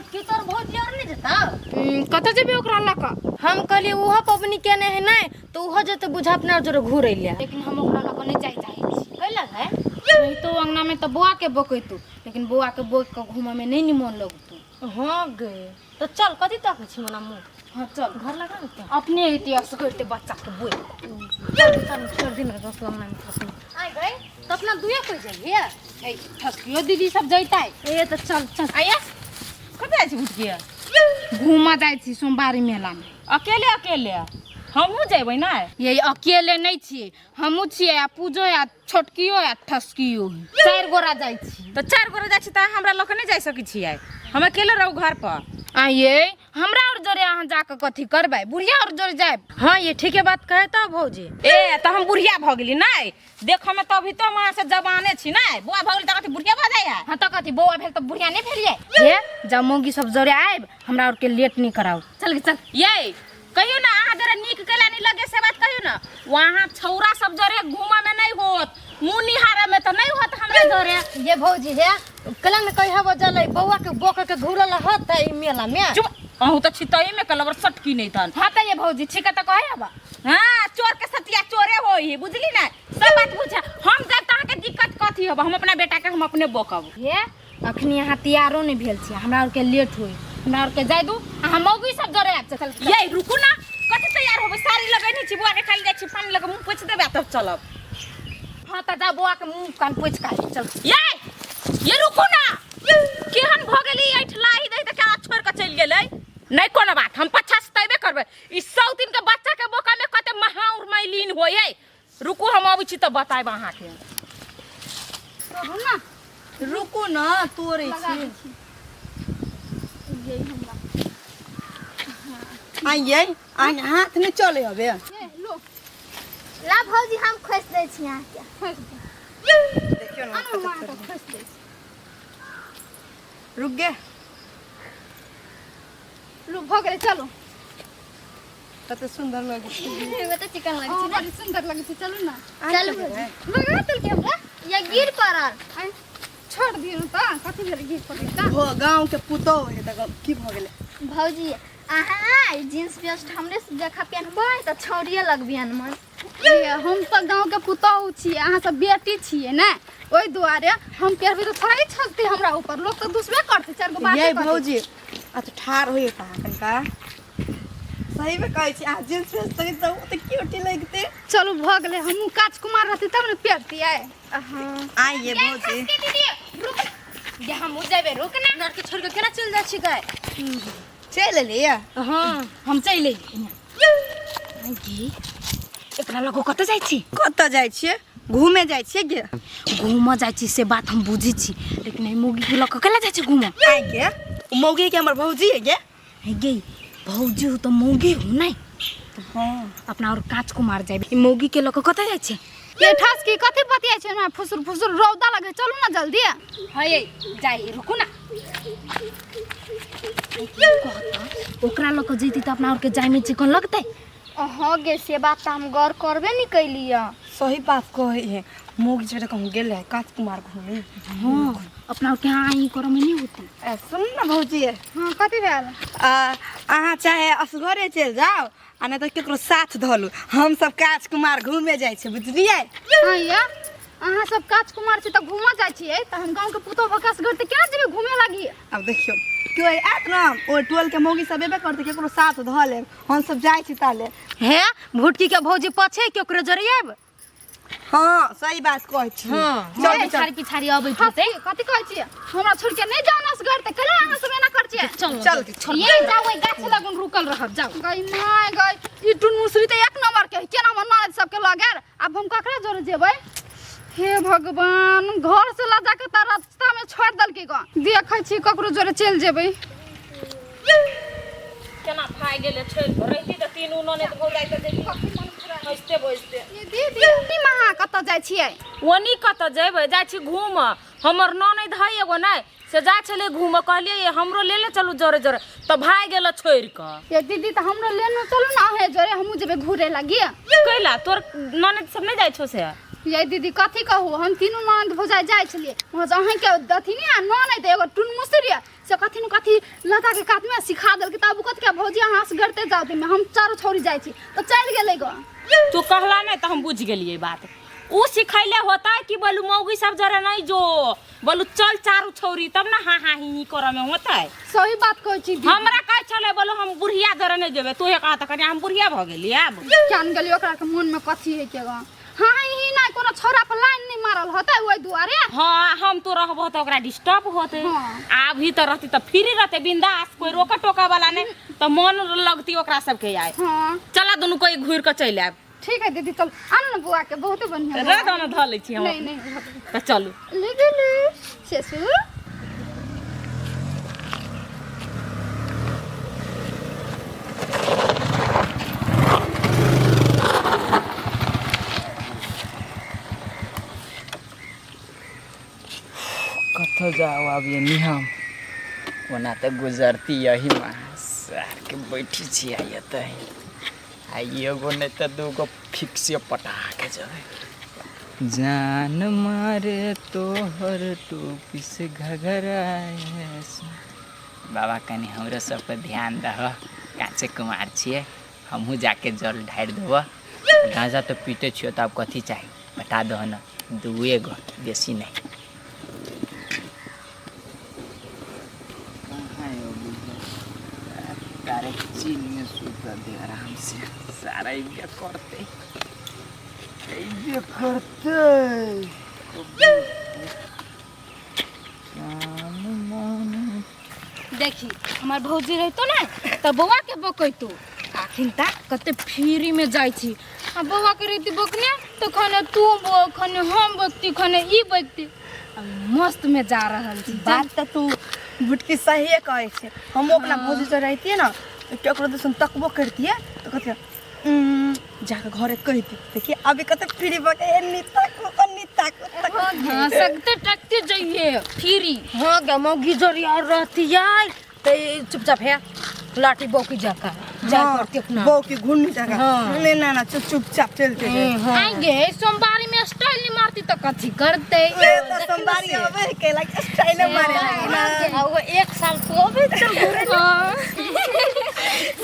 छोटकी तोर भौजी और नहीं जता कत जेबे ओकरा लका हम कहली उहो पबनी केने है नहीं तो उहो जते बुझा अपना जोरे घूर अइले लेकिन हम ओकरा लका नहीं जाई चाहे छी कैला है नहीं तो अंगना में तो बुआ के बोकैतू लेकिन बुआ के बोक के घूमे में नहीं निमन लगतू। हां गे तो चल कथि तक छी मना मुंह हां चल घर लगा ना अपने इतिहास करते बच्चा के बोल चल चल छोड़ दिन रस अंगना में फस आई गए तो अपना दुया कोई जाइए ए ठसकियो दीदी सब जइता है ए तो चल चल आया कत जाइ छी उठ के घूमा जाइ छी सोमवारी मेला में अकेले अकेले हमहू जेबै ना ये अकेले नहीं छिए हमहू छिए आ पूजो या छोटकियो या ठसकियो चार गोरा जाइ छी तो 4 गोरे जाइ छी त हमरा लोक नहीं जाय सकै छियै हम अकेले रहू घर पर आइए हमरा और जोरे अहाँ जाके कथी करबै बुढ़िया और जोरे जाए। हां ये ठीक है बात कहे तो भौजी ए त हम बुढ़िया भ गेली नै देख हम त अभी तो मां से जवाने छी नै बुआ भ गेली त कथी बुढ़िया भ जाय है हां त कथी बौआ भेल त बुढ़िया नहीं भेलिए ये जब मोगी सब जोरे आइब हमरा और के लेट नहीं कराओ चल चल ये कहियो ना अहाँ जरा नीक केला नहीं लगे से बात कहियो ना वहां छौरा सब जरे घुमा में नहीं होत मुंह निहारा में त नहीं होत हमरा जरे ये भौजी है कला में कहि हवा जले बौआ के बोक के घूरल हत ई मेला में चुप अहू त छितई में कलबर सटकी नहीं तन हां त ये भौजी ठीक त कहे अब हां चोर के सतिया चोरे होई बुझली ना सब बात बुझा हम जब तहां के दिक्कत कथी होब हम अपना बेटा के हम अपने बोकब ये अखनी यहाँ तैयारो नहीं भेल छी हमरा और के लेट होई हमरा और के जाय दू अहाँ मौगी सब जोरे आब चल ये रुकू ना कथी तैयार होबे साड़ी लगैनी छी बुआ के खाली जाय छी पानी लगे मुंह पोछ देबे तब चलब हां त जा बुआ के मुंह कान पोछ का चल ये रुकू ना केहन भ गेली ऐठलाई दे त केना छोड़ के चल गेलै नहीं कोनो बात हम पछा से तैबे करबे ई 100 दिन के बच्चा के बोका में कते महाउर मैलीन होय है रुकू हम आबै छी त बताइब अहाँ के करू ना रुको ना तोरे छी ये हमरा आइए आन हाथ में चले हबे ये लो ला भौजी हम खोस दै छी अहाँ के देखियो ना अनु मां के खोस दे रुक गे लो भ गेले चलो कते सुंदर लगे एमे त चिकन लागे छी बड़ी सुंदर लगे छै चलू ना चल लगा तल के हमरा या गिर पड़ल छोड़ दियो त कथी भेल गिर पड़ल त हो गांव के पुतो है त की भ गेले भौजी अहाँ जींस वेस्ट हमरे से जखा पहनबै त छौरिए लगबियन मन ये हम तो गांव के पुतौह छी अहाँ सब बेटी छिए ना ओई दुआरे हम कहबे तो थोड़ी छलते हमरा ऊपर लोग तो दूसरे करते चार गो बात ये भौजी आ तो ठार होई ता कनका सही में कहै छी आ जींस वेस्ट त क्यूटी लगते चलो भ गेले हमहु काच कुमार रहती तब ने पेरती आए हां आइए भौजी दीदी रुक ये हम जाबे रुक ना लड़के छोड़ के केना चल जाय छी गए चल ले हां हम चले गे एकरा लगो कत जाय छी कत जाय छी घूमे जाय छी गे घूम जाय छी से बात हम बुझी छी लेकिन ए मोगी के लक केला जाय छी घूम आइ गे मौगी के हमर भौजी है गे हे गे भौजी हो तो मोगी हो नहीं हां अपना और काच कुमार जाबे ई मोगी के लक कत जाय छी ये ठस की कथि बतिया छै ना फुसुर फुसुर रौदा लगे चलू ना जल्दी हये जाई रुकू ना ओकरा लक जैती त अपना और के जाय में चिकन लगतै हां गे से बात त हम गौर करबे नहीं कैलिया सही बात कहे है मौगी छोड़ के हम गेल है काच कुमार घूमे हां अपना और के हां ई करो में नहीं होती सुन ना भौजी हां कथि भेल अहाँ चाहे असगरे चल जाओ आ नहीं तो केकरो साथ धलू हम सब काच कुमार घूमे जाय छै बुझलिए हां या अहाँ सब काच कुमार छी त घूम जाय छियै त हम गांव के पुतो बकास घर त केना जेबे घूमे लागी अब देखियो क्यों आत ना ओ टोल के मौगी सब एबे करते केकरो साथ धले हम सब जाय छी ताले हे भुटकी के भौजी पछे केकरो जरिएब हां सही बात कहै छी हां चल छाड़ी पिछाड़ी आबै होते कथि कहै छी हमरा छोड़ के नहीं जाना से घर त कले अहाँ सब एना कर छी चल ये जाओ ए गाछ लगन रुकल रहब जाओ गई माय गई ई टुन मुसरी त एक नंबर के केना मन नाल सब के लगार अब हम ककरा जोर जेबै हे भगवान घर से ला जाके त रास्ता में छोड़ दल के ग देखै छी ककरो जोरे चल जेबै केना खाइ गेले छोड़ रहिती त तीन उन्होंने त हो जाय त देखी हंसते बजते ये दीदी नी महा कत जाय छियै ओनी कत जेबै जाय छी घूम हमर ननद है एगो नै से जाय छले घूम कहलिए हमरो ले ले चलू जोरे जोरे त भाग गेल छोड़ के ये दीदी त हमरो लेनो चलू ना हे जोरे हमहु जेबे घुरे लागी कैला तोर ननद सब नहीं जाय छो से ये दीदी कथी कहू हम तीनों ननद भौजाई जाय छलिए वहां से अहाँ के दथी ने ननद एगो टुन मुसरी से कथी न कथी लता के काट में सिखा देल के तब कत के भौजी हां से गड़ते जाते में हम चारो छोरी जाई छी तो चल गेलै गो। तू कहला नहीं तो हम बुझ गेलिए बात। ऊ सिखैले होता है कि बोलू मौगी सब जरा नहीं जो बोलू चल चारू छौरी तब ना हाँ हाँ ही कर में होता है। सही बात कहै छी हमरा कह चले बोलू हम बुढ़िया जरा नहीं जेबे तू कहा त कनी हम बुढ़िया भ गेली अब जान गेली ओकरा के मन में कथी है के गो। हां ही ना कोनो छोरा पर लाइन नहीं मारल होता ओइ दुआरे। हाँ हम तो रहबो तो ओकरा डिस्टर्ब होते। हाँ। अभी तो रहती तो फ्री रहते बिंदास कोई रोका टोका वाला नहीं तो मन लगती ओकरा सबके आए। हां चला दोनों कोई घूर के चल आब। ठीक है दीदी चल आन न बुआ के बहुत बढ़िया रे दोनों ध ले छी हम। नहीं तो चलू ले गेली सेसु कथो जाओ अब ये नियम ओना तो गुजरती यही मार के बैठी छी आइए तो आइए गो नहीं तो दूगो फिक्स पटा के जाए जान मारे तोहर टोपी से घघराए। बाबा कनी हमरो सब पर ध्यान दह काचे कुमार छिए हमहू जाके जल ढार देव गांजा तो पीटे छियो तो अब कथी चाहिए बता दो न दुए गो बेसी नहीं। तारे चीन में सूता दे आराम से सारा ये करते देखी हमार भौजी रहतो ना त बौआ के बकैतो आखिन ता कते फ्री में जाई छी आ बौआ के रहती बकने तो खाने तू बो खाने हम बकती खाने ई बकती मस्त में जा रहल छी। बात तो तू बुटकी सही है कहे छे। हम अपना भौजी जो रहती है ना तो ओकरा तो सुन तकबो करती है तो कहती जाके घरे कहती देखिए अभी कते फ्री बके एनी तक हां सकते टकते जाइए फ्री हाँ गे मौगी जोरिया रहती है तो चुपचाप है लाठी बौकी जाकर जा करती अपना बो की घूमनी जगह हाँ। नहीं ना चुपचाप चलते जाए। आएंगे सोमवारी में स्टाइल नहीं मारती तो कथी करते ये तो संबारी आवे के लाइक स्टाइल मारे ना वो एक साल तो भी चल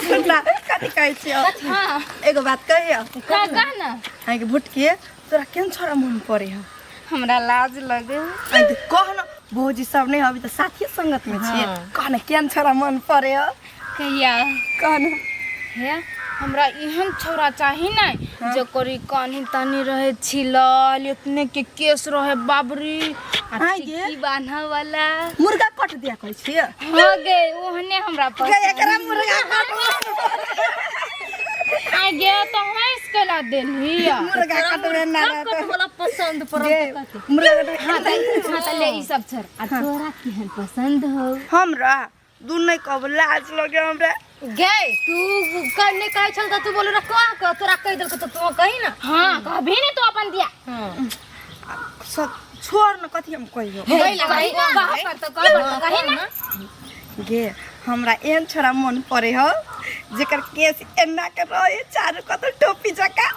सुनना कथी कहै छी हां एगो बात कहियो का कहना आइ के भुटकी तोरा केन छोरा मन पड़े है हमरा लाज लगे आइ त कह न भौजी सब नहीं अभी तो साथी संगत में छिए कह न केन छोरा मन पड़े है कहिया कह न हे हमरा एहन छोरा चाही नहीं जो करी कानी तानी रहे छिलल इतने के केस रहे बाबरी आ टिक्की बांधा वाला मुर्गा कट दिया कहै छिए हो गे ओहने हमरा पर एकरा मुर्गा कट आ गे तो हंस के ला देली मुर्गा कट में ना वाला पसंद पर मुर्गा कट हां त ले ई सब छोड़ आ तोरा केहन पसंद हो हमरा दू नहीं कब लाज लगे हमरा गे तू करने कहे चलता तू बोले ना का तोरा कह देल तो तू कही ना हां कभी नहीं तो अपन दिया सब छोड़ न कथी हम कहियो कही ना गे हमरा एहन छोरा मन पड़े हो जेकर केस एना के रहे चारू कत टोपी जका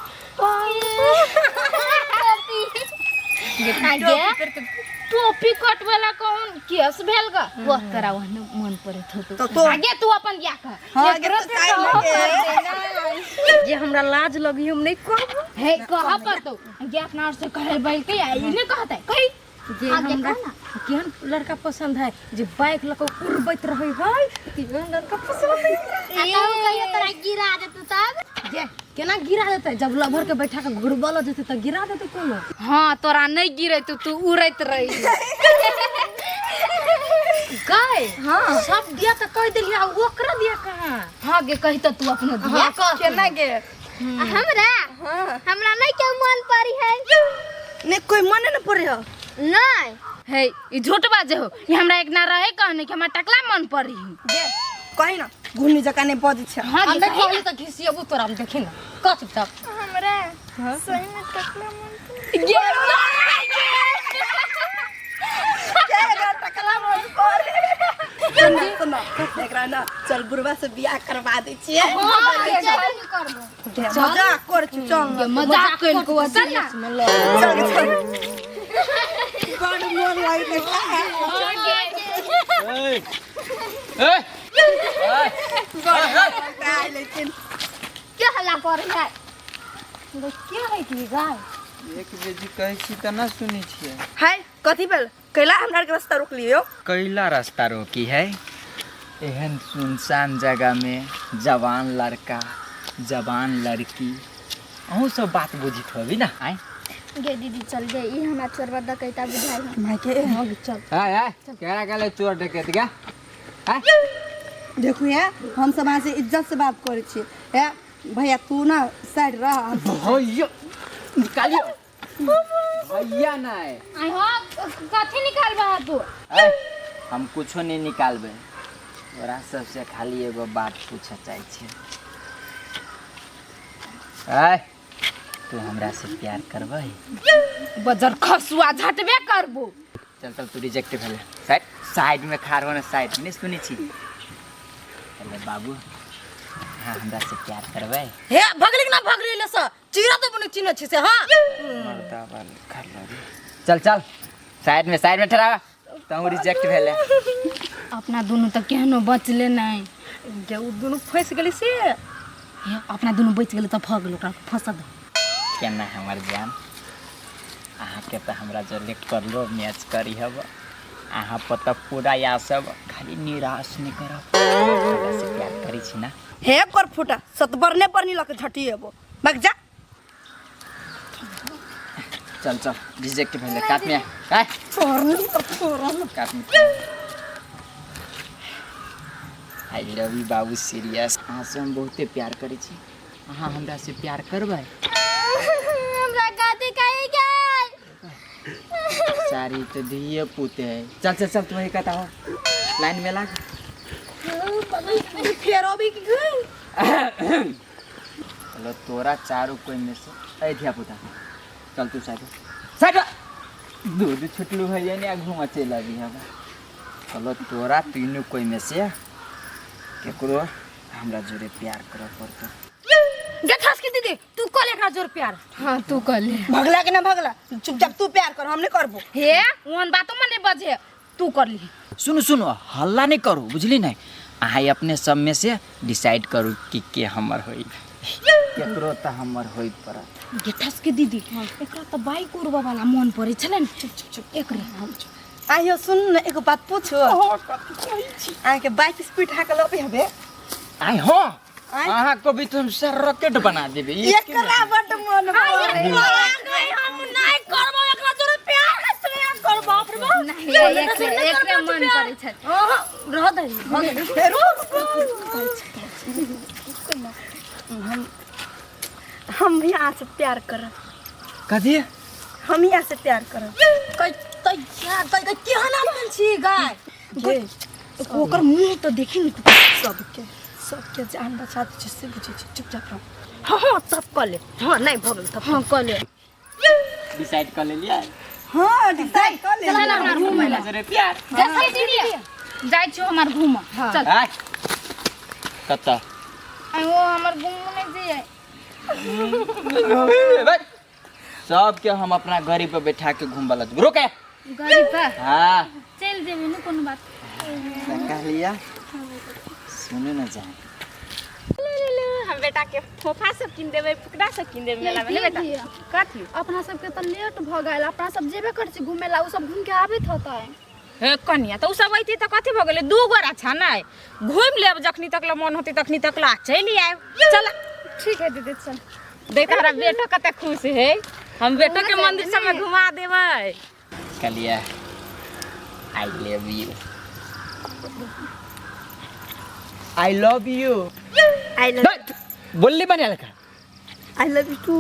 टोपी कट वाला कौन केस भेल ग वो तोरा वहन मन पड़े तो तो आगे तू अपन दिया कर हां गे तो काई लगे जे हमरा लाज लगी हम नहीं कहब हे कहा पर तो गे अपना से कहे बैल के आई ने कहता है कही जे हमरा केहन लड़का पसंद है जे बाइक लको उड़बैत रहे है केहन लड़का पसंद है कहियो तोरा गिरा देतौ तब जे केना गिरा देते जब लभर के बैठा के घुरबल जेते त गिरा देते कोनो हां तोरा नहीं गिरे तू उड़ैत रही गाय हां सब दिया त कह देलिया ओकरा दिया कहां हां गे कही तो तू अपना दिया केना गे हमरा हमरा नहीं के मन पड़ी है ने कोई मन न पड़े हो नहीं हे ई झूठ बाजे हो ये हमरा एक ना रहे कहने कि हमरा टकला मन पड़ी गे कहि न घुन्नी जका ने बज छ हां हम देखिए त घिसियबू तोरा हम देखि न का चुपचाप हमरा सही में टकला मन टकला मन पड़े सुन एकरा ना चल बुढ़वा से बियाह करवा दै छिए मजाक कर चल मजाक कइल को चल बड़ मोन लागे लेकिन क्या हल्ला कर रही है? क्या है कि गाय एक बेजी कहै छी त ना सुनै छियै। हाय कथी भेल कैला हमरा के रास्ता रोक लियो? कैला रास्ता रोकी है? एहन सुनसान जगह में जवान लड़का जवान लड़की अहूँ सब बात बुझित होबी ना। आय गे दीदी चल गए ई हमरा चोरवा डकैता बुझाई है। माय के चल हाय हाय केरा गले चोर डकैत गा। हाय देखू है हम सब से इज्जत से बात करे छी है भैया तू ना साइड रह। भैया निकालियो भैया ना है। आई हो कथी निकालबा तू? आय हम कुछो नहीं निकालबे। तोरा सबसे खाली एगो बात पूछे चाहे छी। आय तू हमरा से प्यार करबै? बजर खसुआ झटबे करबो। चल चल तू रिजेक्ट भेले। साइड साइड में खार होने साइड नहीं सुनी छी। अरे बाबू हाँ हमरा से प्यार करबै? हे भगली ना भगली ले स चीरा तो बने चिन्ह छी से हां मर्दा वाल कर लगी। चल चल साइड में ठहरा। तू रिजेक्ट भेले। अपना दोनों तो केहनो बचले नहीं। जे उ दोनों फंस गेली से हे अपना दोनों बच गेले तो भगलो ओकरा फंसा दे। केना हमर जान अहाँ के तो हमरा जलेक्ट करलो मैच करी हब। अहाँ पता पूरा या सब खाली निराश नहीं करब। हमरा से प्यार करी छी ना? हे कर फुटा सतबरने पर नहीं लके झटिएबो भाग जा। चल चल रिजेक्ट भेले। काट में काय काट में। आई लव यू बाबू सीरियस। अहाँ से हम बहुते प्यार करी छी। अहाँ हमरा से प्यार करबै? हमरा गाती काहे गए? सारी तो दिए पूते है। चल चल चल तुम्हें कहता हो लाइन में लाग। फेरो भी गई चलो तोरा चारों कोई में से अयोध्या पुता चल तू साइड दूध छुटलू है ये नहीं घूम चल अभी हम। चलो तोरा तीनों कोई में से केकरो हमरा जोरे प्यार करे पड़तो। देखस के दीदी तू कल एकरा जोर प्यार। हां तू कर ले। भगला के ना भगला चुपचाप तू प्यार कर हम नहीं करबो। हे ओन बातों में नहीं बजे तू कर ली। सुनो सुनो हल्ला नहीं करो बुझली नहीं। अहाँ अपने सब में से डिसाइड करू कि के हमर होई। केकरो त हमर होई पड़त। गेठस के दीदी एकरा तो बाइक उड़वा वाला मन पड़े छले न। चुप चुप चुप एकरे हम आइयो सुन न एगो बात पूछो। आ के बाइक स्पीड हाकल अबे हबे। आय हो अहाँ को भी तुम सर रॉकेट बना देबे। एकरा बड मन पड़े। हम नहीं करबो एकरा जोर प्यार से कर बाप रे बाप। नहीं एकरे मन पड़े छ। रह दे हम यहाँ से प्यार कर। कथी हम यहाँ से प्यार कर। कई तैयार कई केहना मन छी गाय। जे ओकर मुंह तो देखी न सबके जान बचा दे से बुझे चुपचाप रह। हां तब कर ले। हां नहीं भगल तब हां कर ले। डिसाइड कर ले लिया। हां डिसाइड कर ले। चल हमरा रूम में जोरे प्यार जैसे दीदी जाय छो हमर घूम। चल हां कत्ता आई वो हमर घूम नहीं जे सब के हम अपना गाड़ी पे बैठा के घूमबला रुके गाड़ी पे हां चल जेबे न कोनो बात। कह लिया सुने न जाए। हम बेटा के फोफा सब किन देबे फुकड़ा सब किन देबे मेला में बेटा। कथी अपना सबके तो लेट भ गइल। अपना सब जेबे कर छी घूमे ला उ सब घूम के आबेत होता है। हे कन्या तो उ सब आइती त कथी भ गेले दू गोरा अच्छा नै घूम लेब जखनी तक ल मन होती तखनी तक ला चली आए। चल ठीक है दीदी चल। देख तारा बेटा कते खुश है। हम बेटा के मंदिर सब में घुमा देबै। कलिया I love you. I love you. I love बोलली बने लगा। I love you too.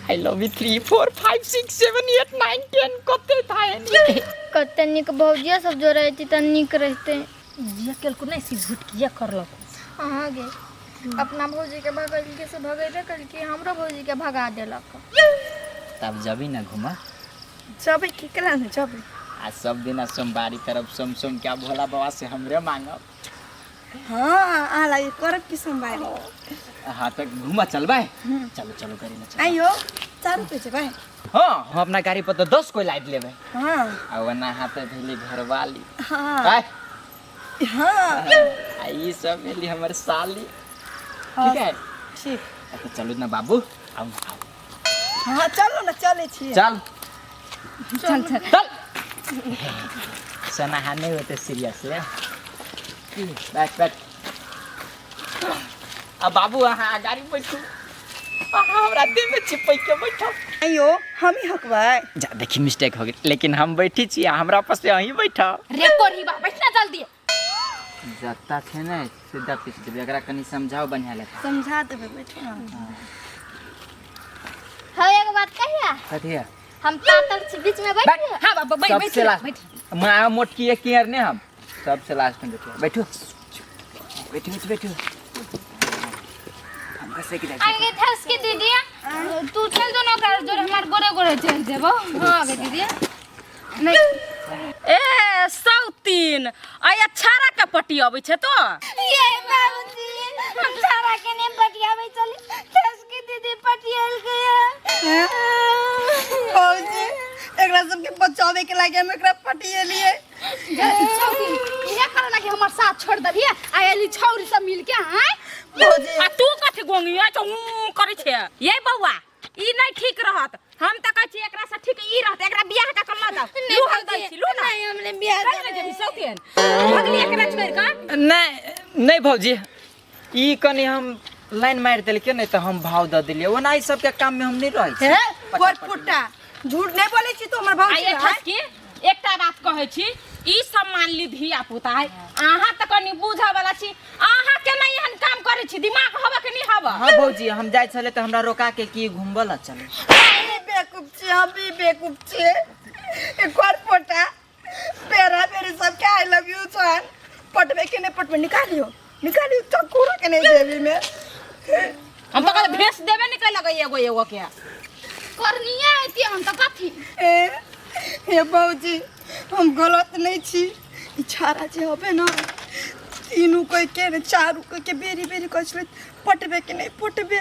I love you 3 4 5 6 7 8 9 10 कते थाए कते निक भौजिया सब जो रहती त निक रहते। ये केल को नहीं सी झूठ किया करलक। हां गे अपना भौजी के भगल के से भगैबे कर कि हमरो भौजी के भगा देलक। तब जबी ना घुमा जब की कला न जब आ सब दिन सोमवारी तरफ सोम क्या भोला बाबा से हमरे मांगब। हां आ लागे करब की संभाली। हाँ तक घुमा चलबे। चलो चलो गाड़ी में चल। आइयो 4 रुपए से भाई। हाँ हम अपना गाड़ी पर तो 10 कोई लाइट लेबे। हां आ वना हाथ भेली घरवाली। हां आय हाँ आ ई सब मिली हमर साली ठीक है ठीक तो चलू ना बाबू आओ आओ हाँ चलो ना चले छिए चल चल चल चल सना हाने होते सीरियस है बैठ बैठ अब बाबू अहाँ गाड़ी बैठू हमरा देह में चिपक के बैठो अयो हम ही हकबै जा देखी मिस्टेक हो गई लेकिन हम बैठी छी हमरा पास से यहीं बैठो रे कोरी बा बैठना जल्दी जत्ता छे ना सीधा पीछ देबे एकरा कनी समझाओ बढ़िया ले समझा देबै बैठो ना हाँ एक बात कहिया कथि है हम तातल से बीच में बैठ गए हां बाबा बैठ सबसे लास्ट मां मोटकी एक केयर ने हम सबसे लास्ट में बैठो बैठो बैठो बैठो हम कैसे की आगे थस के दीदी तू चल दो ना कर जो हमार गोरे गोरे चल जेबो हां गे दीदी नहीं ए सौतीन आया छारा के पट्टी आबै छै तो ये बाबूजी हम सारा के ने पटियावे चली थस के दीदी पटियल गया फौजी एकरा सबके बचावे के लागे हम एकरा पटिए लिए छौरी ये करे लगे हमर साथ छोड़ दलिए आयली छौरी सब मिल के हां फौजी आ तू कथि गोंगिया तो करे छै ये बौआ ई नहीं ठीक रहत हम त कहै छी एकरा से ठीक ई रहत एकरा बियाह का कर ल जाओ लू हम दै छी लू ना नहीं हमने बियाह करे जे सौतीन भगली एकरा छोड़ के नहीं नहीं भौजी ई कनी हम लाइन मार देलके नहीं तो हम भाव द दिलिए ओना ई सब के काम में हम नहीं रहै छी हे कोट फुट्टा झूठ नहीं बोले छी तो हमर भौजी आये खस के एकटा बात कहै छी ई सम्मान ली धिया पुता है आहा त कनी बुझा वाला छी आहा के नहीं हन काम करे छी दिमाग होबे के नहीं होबे हां भौजी हम जाय छले त हमरा रोका के की घुमबला चले अरे बेवकूफ छी हम भी बेवकूफ छी एक कोट फुट्टा पेरा मेरे सब के आई लव यू जान पटवे के नहीं पटवे निकालियो चक्कूरा के नहीं जेबी में हम त कहले भेस देबे नहीं कह लगे एगो एगो के करनिया आती हम त कथि हे भौजी हम गलत नहीं छी ई छारा जे होबे ना तीनू कोई के ने चारू कोई के बेरी बेरी कहै छले पटबे के नहीं पटबे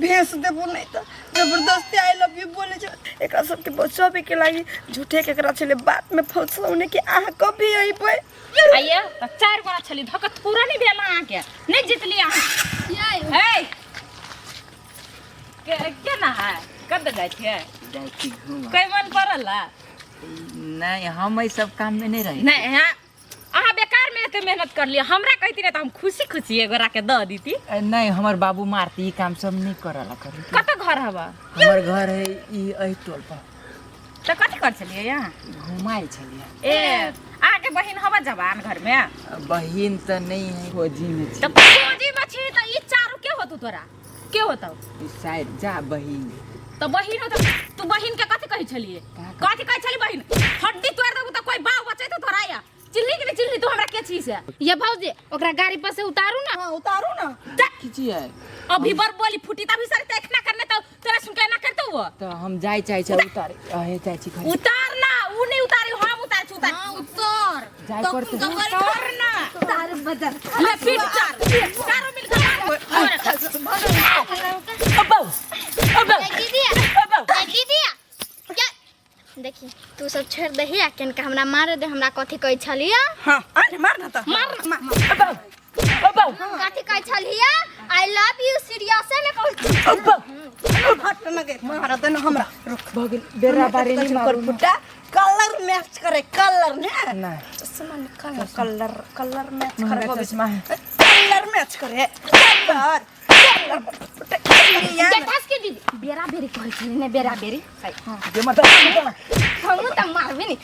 भेस देबो नहीं त जबरदस्ती आई लव यू बोले छ एकरा सब के बचावे के लागि झूठे के एकरा छले बात में फंसौने के आहा कभी आइबे आये त चार गोरा छली धकत पूरा नहीं भेला आ के नहीं जितली आ हे के ना है कब जाय छे जाय छी घुम कोई मन परला नहीं हम ई सब काम में नहीं रही नहीं हां आहा बेकार में एते मेहनत कर लिया हमरा कहती नहीं त हम खुशी खुशी एगो रा के द दीती नहीं हमर बाबू मारती ई काम सब नहीं करला करी कत घर हवा हमर घर है ई एही टोल पर त कथि कर छलिए यहाँ घुमाई छलिए ए आके बहिन हवा जवान घर में बहिन त नहीं है खोजी में छी त खोजी मछी त ई चारू के होतु तोरा के होतौ ई शायद जा बहिन तो बहिन हो तो तू बहिन के कथि कहि छलिए कथि कहि छली बहिन हड्डी तोड़ देबू त कोई बाव बचै तो तोरा या चिल्ली के चिल्ली तू हमरा के छी से ये भौजी ओकरा गाड़ी पर से उतारू ना हां उतारो ना खींची है अभी बर बोली फुटी तभी सारी देखना करने तो तोरा सुन के ना करतो वो तो हम जाय चाहे छ उतारे आहे चाहे छी खाली उतार ना ऊ नहीं उतारी हम उतार छी उतार उतार जाय पड़ते उतार ना तार बदल ले पीट चार चारों मिल के दीदी क्या देखी तू सब छोड़ दही आ केन का हमरा मार दे हमरा कथि कहै छलिया हां अरे मारना त मार कथि कहै छलिया आई लव यू सीरियस में कहै हट न गे मारा देना हमरा भगल बेरा बारे नहीं कर फुट्टा कलर मैच करे कलर ने ना चश्मा निकाल कलर मैच करे हमरा चश्मा है कलर मैच करे कलर ये ठस के दीदी बेरा बेरी कहै छली ने बेरा बेरी जे मत हम त मारबे नि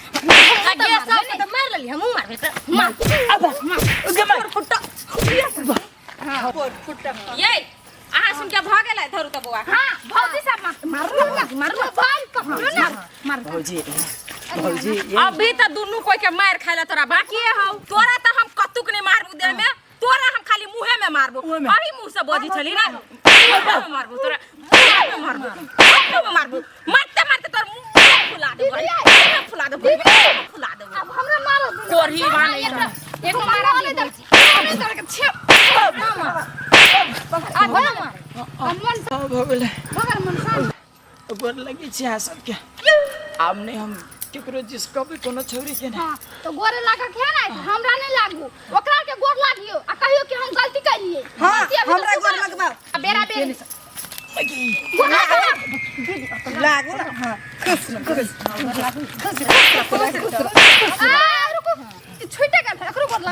आगे सब त मार लेली हम मारबे त मार मार फुट्टा हां फुट्टा ये आहा सुन के भ गेलै धरु त बुआ हां भौजी सब मार भाई कहां मार भौजी अभी त दुनु कोई के मार खाइला तोरा बाकी हौ तोरा त हम कतुक नहीं मारबू दे में तोरा हम खाली मुहे में मारबू अही मुंह से बोजी छली ना मारबू तोरा मारबू मारते मारते तोर मुंह फुला दे फुला दे अब हमरा मारो कोरही बाने एक मारा दे हमने तोरा के छे आ बोला मार मन भगल मगर मन सान गोर लगी छी आ सब के आब नहीं हम केकरो जिसको भी कोनो छोरी के हां तो गोरे लागा के ना हमरा नहीं लागू ओकरा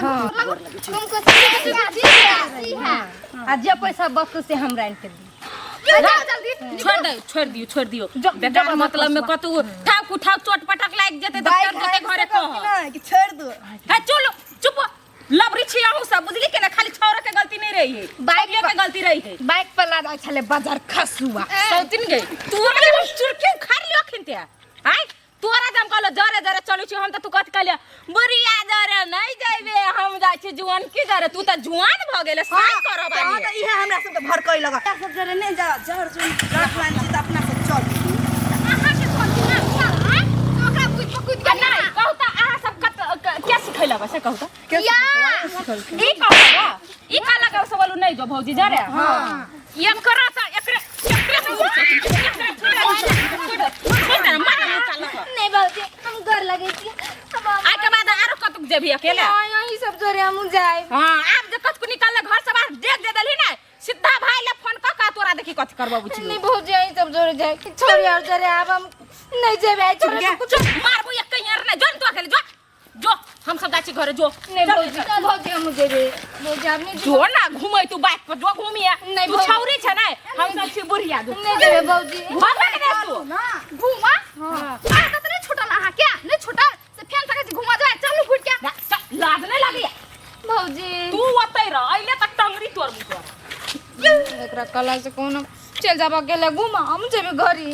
तुमको सीधी है। आ जे पैसा बस से हमरा इनके दी जल्दी छोड़ दियो बेकार मतलब में कतु ठाक उठाक चोट पटक लाग जेते त बाइक कर देते घरे कह कि छोड़ दो। है चलो चुप लबरी छियाहू सब बुझली के ना खाली छौरा के गलती नहीं रही है बाइक के गलती रही है बाइक पर लादा छले बाजार खसुआ सौतिन गई तू अपने चुरके खार लियो खिनते आय तोरा जम कहलो जरे जरे चलू छी हम त तू कत कहलिया बुरिया जरे नहीं जाइबे हम जाय छी जुआन की जरे तू त जुआन भ गेले साथ करब हां त इहे हमरा सब के भर कई लगा सब जरे नहीं जा जर जुन रखलान छी त अपना से चल। आहा के कोन ना है ओकरा कुछ के नहीं कहू त आहा सब क्या सिखैला बस कहू त या ई कहू ई का लगा सब नहीं जो भौजी जरे हां ये करा त एकरे नहीं बाबूजी हम घर लगे छी। आ के बाद आरो कतुक जेबी अकेले यही सब जोरे हम जाए हां आप जे कतुक निकलले घर से बाहर देख दे दली ना सीधा भाई ले फोन क का तोरा देखी कथि करबा बुझी नहीं भौजी यही सब जोरे जाए छोरी और जोरे अब हम नहीं जेबे छोरे कुछ मारबो एक कहियर ना जन तो अकेले जो हम सब जाची घरे जो नहीं भौजी हम जेबे भौजी आप नहीं जो ना घुमै तू बाइक पर जो घूमिया नहीं, तू छौरी छ ना हम सब छी बुढ़िया दो नहीं जेबे भौजी भागे के तू ना घुमा हां आ त नहीं छुटल आहा क्या नहीं छुटल से फेन सके घुमा जाए चलू फुट के लाज नहीं लागी भौजी तू ओतै रह आइले त टंगरी तोर मुख एकरा कला से कोनो चल जाबा गेले घुमा हम जेबे घरी